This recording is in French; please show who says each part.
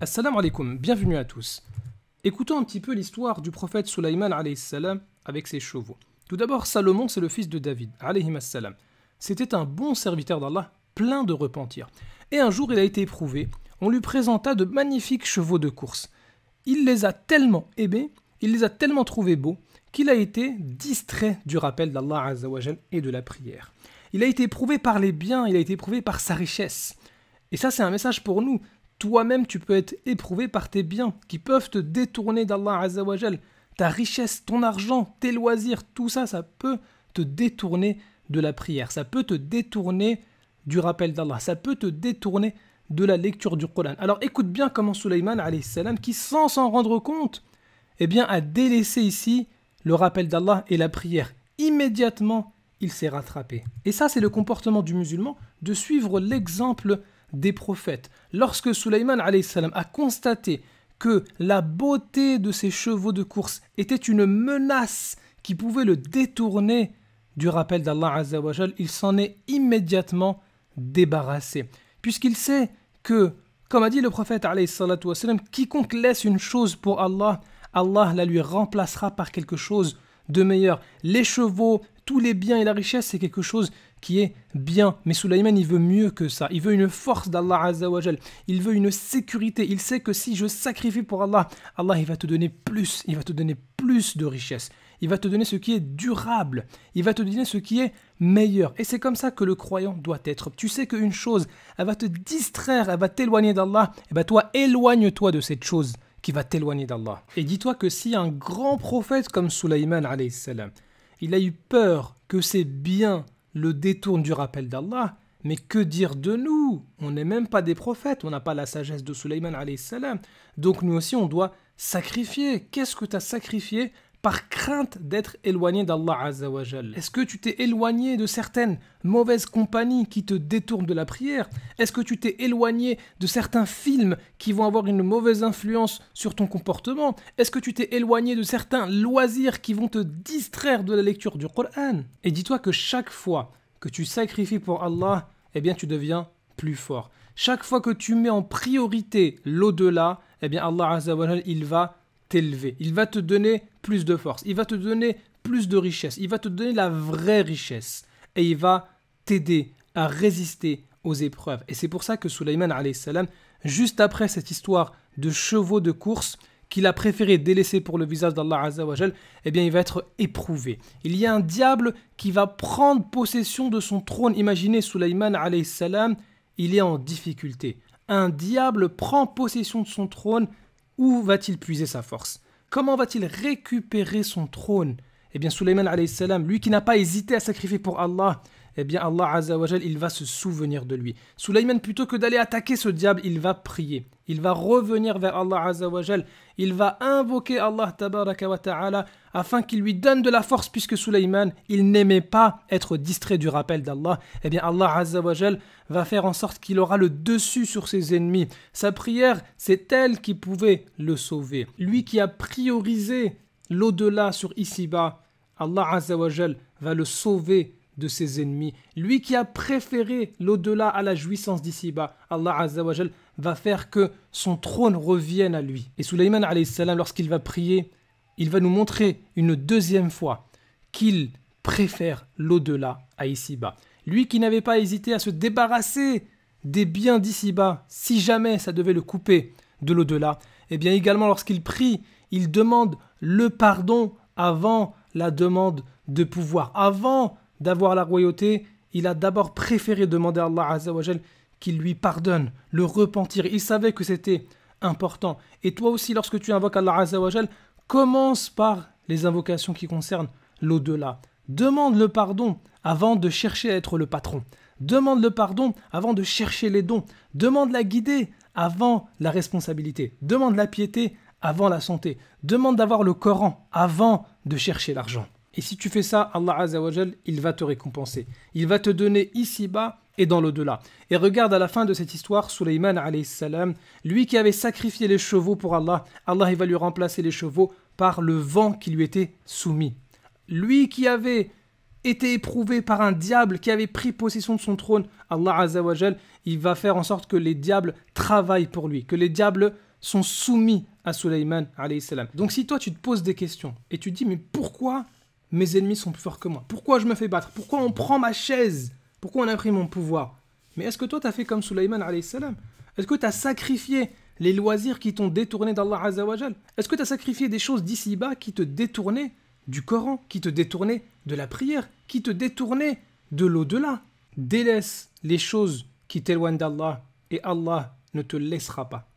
Speaker 1: Assalamu alaikum, bienvenue à tous. Écoutons un petit peu l'histoire du prophète Sulaiman alayhi salam avec ses chevaux. Tout d'abord, Salomon, c'est le fils de David alayhi salam. C'était un bon serviteur d'Allah, plein de repentir. Et un jour, il a été éprouvé. On lui présenta de magnifiques chevaux de course. Il les a tellement aimés, il les a tellement trouvés beaux, qu'il a été distrait du rappel d'Allah Azza wa Jal et de la prière. Il a été éprouvé par les biens, il a été éprouvé par sa richesse. Et ça, c'est un message pour nous. Toi-même, tu peux être éprouvé par tes biens qui peuvent te détourner d'Allah Azza wa Jal. Ta richesse, ton argent, tes loisirs, tout ça, ça peut te détourner de la prière. Ça peut te détourner du rappel d'Allah. Ça peut te détourner de la lecture du Coran. Alors écoute bien comment Sulaiman alayhi salam, qui sans s'en rendre compte, a délaissé ici le rappel d'Allah et la prière. Immédiatement, il s'est rattrapé. Et ça, c'est le comportement du musulman, de suivre l'exemple des prophètes. Lorsque Sulaiman alayhi salam a constaté que la beauté de ses chevaux de course était une menace qui pouvait le détourner du rappel d'Allah Azza wa Jal, il s'en est immédiatement débarrassé. Puisqu'il sait que, comme a dit le prophète alayhi salatu wa salam, quiconque laisse une chose pour Allah, Allah la lui remplacera par quelque chose de meilleur. Les chevaux, tous les biens et la richesse, c'est quelque chose qui est bien. Mais Sulaiman, il veut mieux que ça. Il veut une force d'Allah Azza wa Jal. Il veut une sécurité. Il sait que si je sacrifie pour Allah, Allah, il va te donner plus. Il va te donner plus de richesse. Il va te donner ce qui est durable. Il va te donner ce qui est meilleur. Et c'est comme ça que le croyant doit être. Tu sais qu'une chose, elle va te distraire, elle va t'éloigner d'Allah. Et bien toi, éloigne-toi de cette chose qui va t'éloigner d'Allah. Et dis-toi que si un grand prophète comme Sulaiman alayhi salam, il a eu peur que ses biens le détournent du rappel d'Allah, mais que dire de nous? On n'est même pas des prophètes, on n'a pas la sagesse de Sulaiman alayhi salam. Donc nous aussi on doit sacrifier. Qu'est-ce que tu as sacrifié par crainte d'être éloigné d'Allah Azza wa Jal? Est-ce que tu t'es éloigné de certaines mauvaises compagnies qui te détournent de la prière? Est-ce que tu t'es éloigné de certains films qui vont avoir une mauvaise influence sur ton comportement? Est-ce que tu t'es éloigné de certains loisirs qui vont te distraire de la lecture du Coran? Et dis-toi que chaque fois que tu sacrifies pour Allah, tu deviens plus fort. Chaque fois que tu mets en priorité l'au-delà, Allah Azza wa Jal, il va t'élever. Il va te donner plus de force. Il va te donner plus de richesse. Il va te donner la vraie richesse. Et il va t'aider à résister aux épreuves. Et c'est pour ça que Sulaiman alayhi salam, juste après cette histoire de chevaux de course qu'il a préféré délaisser pour le visage d'Allah Azza wa Jal, il va être éprouvé. Il y a un diable qui va prendre possession de son trône. Imaginez Sulaiman alayhi salam, il est en difficulté. Un diable prend possession de son trône. Où va-t-il puiser sa force? Comment va-t-il récupérer son trône? Sulaiman alayhi salam, lui qui n'a pas hésité à sacrifier pour Allah, Allah Azza wa Jal, il va se souvenir de lui. Sulaiman, plutôt que d'aller attaquer ce diable, il va prier. Il va revenir vers Allah Azza wa Jal. Il va invoquer Allah Tabaraka wa Ta'ala afin qu'il lui donne de la force, puisque Sulaiman, il n'aimait pas être distrait du rappel d'Allah. Allah Azza wa Jal va faire en sorte qu'il aura le dessus sur ses ennemis. Sa prière, c'est elle qui pouvait le sauver. Lui qui a priorisé l'au-delà sur ici-bas, Allah Azza wa Jal va le sauver de ses ennemis. Lui qui a préféré l'au-delà à la jouissance d'ici-bas, Allah Azza wa Jal va faire que son trône revienne à lui. Et Sulaiman alayhi salam, lorsqu'il va prier, il va nous montrer une deuxième fois qu'il préfère l'au-delà à ici-bas. Lui qui n'avait pas hésité à se débarrasser des biens d'ici-bas, si jamais ça devait le couper de l'au-delà, également lorsqu'il prie, il demande le pardon avant la demande de pouvoir. Avant d'avoir la royauté, il a d'abord préféré demander à Allah Azza wa Jal qu'il lui pardonne, le repentir. Il savait que c'était important. Et toi aussi, lorsque tu invoques Allah Azza wa Jal, commence par les invocations qui concernent l'au-delà. Demande le pardon avant de chercher à être le patron. Demande le pardon avant de chercher les dons. Demande la guidée avant la responsabilité. Demande la piété avant la santé. Demande d'avoir le Coran avant de chercher l'argent. Et si tu fais ça, Allah Azza wa Jal, il va te récompenser. Il va te donner ici-bas et dans l'au-delà. Et regarde à la fin de cette histoire, Sulaiman alayhi salam, lui qui avait sacrifié les chevaux pour Allah, Allah il va lui remplacer les chevaux par le vent qui lui était soumis. Lui qui avait été éprouvé par un diable qui avait pris possession de son trône, Allah Azza wa Jal, il va faire en sorte que les diables travaillent pour lui, que les diables sont soumis à Sulayman alayhi salam. Donc si toi tu te poses des questions et tu te dis mais pourquoi mes ennemis sont plus forts que moi? Pourquoi je me fais battre? Pourquoi on prend ma chaise? Pourquoi on a pris mon pouvoir? Mais est-ce que toi tu as fait comme Sulayman alayhi salam? Est-ce que tu as sacrifié les loisirs qui t'ont détourné d'Allah Azza wa Jal? Est-ce que tu as sacrifié des choses d'ici-bas qui te détournaient du Coran, qui te détournaient de la prière, qui te détournaient de l'au-delà? Délaisse les choses qui t'éloignent d'Allah et Allah ne te laissera pas.